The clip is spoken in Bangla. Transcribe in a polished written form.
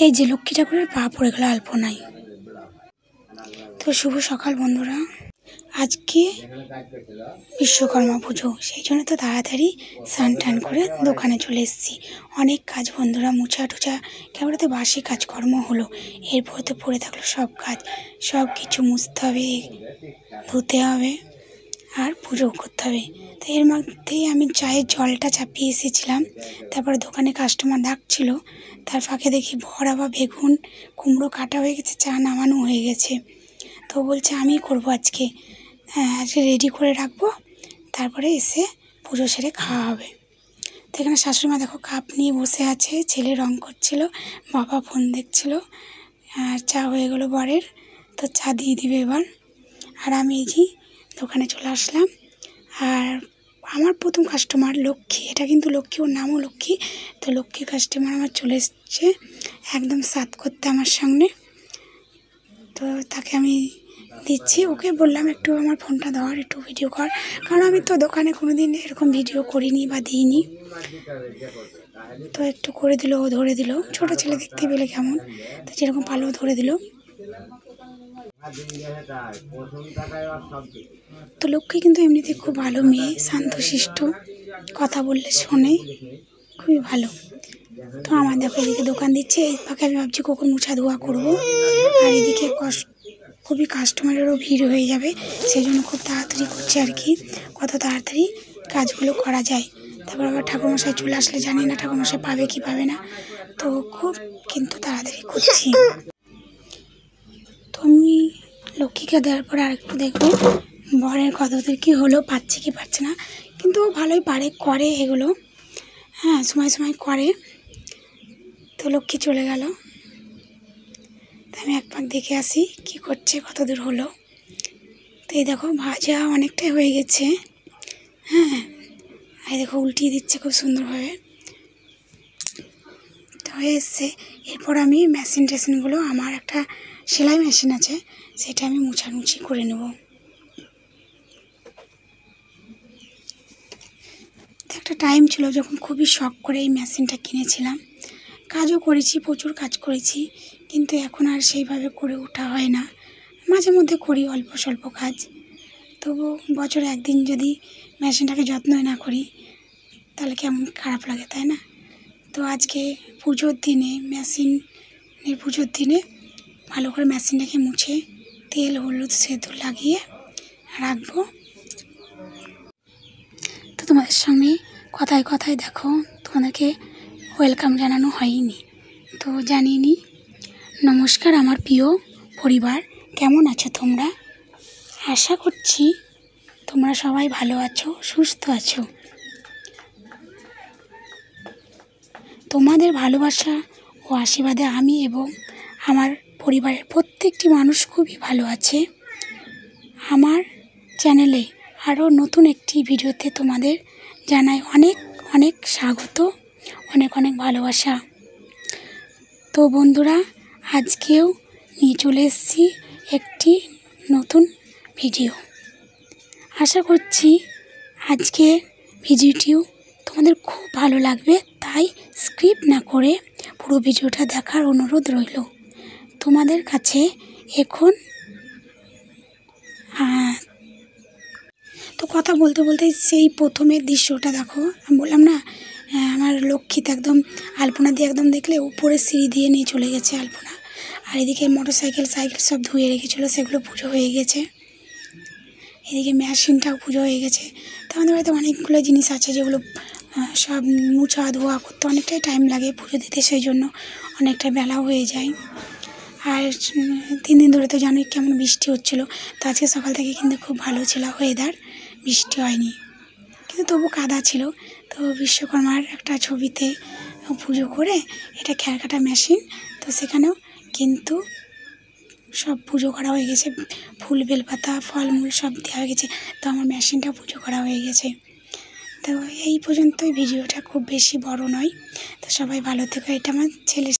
এই যে লক্ষ্মী ঠাকুরের পা পড়ে গেল আলপনায়। তো শুভ সকাল বন্ধুরা, আজকে বিশ্বকর্মা পুজো, সেই জন্য তো তাড়াতাড়ি স্নান টান করে দোকানে চলে এসেছি। অনেক কাজ বন্ধুরা, মোছা টুচা কেবলতে বাসি কাজকর্ম হলো, এরপর তো পড়ে থাকলো সব কাজ, সব কিছু মুছতে হবে, ধুতে হবে আর পুজো করতে হবে। তো এর মধ্যেই আমি চায়ের জলটা চাপিয়ে এসেছিলাম, তারপরে দোকানে কাস্টমার ডাকছিল, তার ফাঁকে দেখি বড়া বা বেগুন কুমড়ো কাটা হয়ে গেছে, চা নামানো হয়ে গেছে। তো বলছে আমি করবো আজকে, আজকে রেডি করে রাখবো, তারপরে এসে পুজো সেরে খাওয়া হবে। তো এখানে শাশুড়ি মা দেখো কাপ নিয়ে বসে আছে, ছেলে রং করছিল, বাবা ফোন দেখছিল, আর চা হয়ে গেলো বরের, তো চা দিয়ে দিবে এবার। আর আমি এই যে দোকানে চলে আসলাম। আর আমার প্রথম কাস্টমার লক্ষ্মী, এটা কিন্তু লক্ষ্মী, ওর নামও লক্ষ্মী। তো লক্ষ্মী কাস্টমার আমার চলে এসছে একদম সাত করতে আমার সামনে। তো তাকে আমি দিচ্ছি, ওকে বললাম একটু আমার ফোনটা ধর, একটু ভিডিও কর, কারণ আমি তো দোকানে কোনো দিন এরকম ভিডিও করিনি বা দিইনি। তো একটু করে দিল, ও ধরে দিল, ছোটো ছেলে দেখতে পেলে কেমন, তো যেরকম পারলো ধরে দিল। তো লক্ষ্মী কিন্তু এমনিতে খুব ভালো মেয়ে, শান্তশিষ্ট, কথা বললে শোনে, খুবই ভালো। তো আমার দেখো এদিকে দোকান দিচ্ছে, এই ফাঁকে আমি ভাবছি কখন মোছা ধোয়া করবো, আর এদিকে খুবই কাস্টমারেরও ভিড় হয়ে যাবে, সেই জন্য খুব তাড়াতাড়ি করছে আর কি, কত তাড়াতাড়ি কাজগুলো করা যায়। তারপর আবার ঠাকুরমশাই চলে আসলে জানি না ঠাকুরমশাই পাবে কি পাবে না, তো খুব কিন্তু তাড়াতাড়ি করছি। তো আমি লক্ষ্মীকে দেওয়ার পরে আর একটু দেখবো বরের কতদূর কী হলো, পাচ্ছে কি পাচ্ছে না, কিন্তু ভালোই পারে, করে এগুলো, হ্যাঁ সময় সময় করে। তো লক্ষ্মী চলে গেল, তো আমি এক পাক দেখে আসি কি করছে, কত দূর হলো। তো এই দেখো ভাজা অনেকটাই হয়ে গেছে, হ্যাঁ এই দেখো উল্টিয়ে দিচ্ছে খুব সুন্দরভাবে, তো হয়ে এসছে। এরপর আমি মেশিন টেশিনগুলো, আমার একটা সেলাই মেশিন আছে, সেটা আমি মুছামুছি করে নেব। একটা টাইম ছিল যখন খুবই শখ করে এই মেশিনটা কিনেছিলাম, কাজও করেছি, প্রচুর কাজ করেছি, কিন্তু এখন আর সেইভাবে করে ওঠা হয় না, মাঝে মধ্যে করি অল্প স্বল্প কাজ, তবু বছরে একদিন যদি মেশিনটাকে যত্নই না করি তাহলে কেমন খারাপ লাগে, তাই না? তো আজকে পুজোর দিনে, মেশিনের পুজোর দিনে ভালো করে মেশিনটাকে মুছে তেল হলুদ সেঁদুর লাগিয়ে রাখবো। তো তোমাদের সঙ্গে কথায় কথায় দেখো তোমাদেরকে ওয়েলকাম জানানো হয়নি, তো জানিয়ে নিই। নমস্কার আমার প্রিয় পরিবার, কেমন আছো তোমরা? আশা করছি তোমরা সবাই ভালো আছো, সুস্থ আছো। তোমাদের ভালোবাসা ও আশীর্বাদে আমি এবং আমার পরিবারের প্রত্যেকটি মানুষ খুবই ভালো আছে। আমার চ্যানেলে আরও নতুন একটি ভিডিওতে তোমাদের জানাই অনেক অনেক স্বাগত, অনেক অনেক ভালোবাসা। তো বন্ধুরা, আজকেও নিয়ে চলে এসেছি একটি নতুন ভিডিও। আশা করছি আজকে ভিডিওটিও তোমাদের খুব ভালো লাগবে, তাই স্কিপ না করে পুরো ভিডিওটা দেখার অনুরোধ রইল তোমাদের কাছে। এখন তো কথা বলতে বলতে সেই প্রথমের দৃশ্যটা দেখো, আমি বললাম না আমার লক্ষ্মীতে একদম আলপনা দিয়ে একদম দেখলে উপরে সিঁড়ি দিয়ে নিয়ে চলে গেছে আলপনা, আর এদিকে মোটরসাইকেল সাইকেল সব ধুয়ে রেখেছিলো, সেগুলো পুজো হয়ে গেছে, এদিকে মেশিনটাও পুজো হয়ে গেছে। তো আমাদের বাড়িতে অনেকগুলো জিনিস আছে যেগুলো সব মোছা ধোয়া করতে অনেকটাই টাইম লাগে পুজো দিতে, সেই জন্য অনেকটা বেলা হয়ে যায়। আর 3 দিন ধরে তো জানোই কেমন বৃষ্টি হচ্ছিলো, তো আজকে সকাল থেকে কিন্তু খুব ভালো ছিল ওয়েদার, বৃষ্টি হয়নি, কিন্তু তবু কাদা ছিল। তো বিশ্বকর্মার একটা ছবিতে পুজো করে, এটা খ্যারকাটা মেশিন, তো সেখানেও কিন্তু সব পুজো করা হয়ে গেছে, ফুল বেলপাতা ফলমূল সব দেওয়া হয়ে গেছে, তো আমার মেশিনটা পুজো করা হয়ে গেছে। তো এই পর্যন্তই ভিডিওটা, খুব বেশি বড় নয়। তো সবাই ভালো থেকো, এটা আমার ছেলের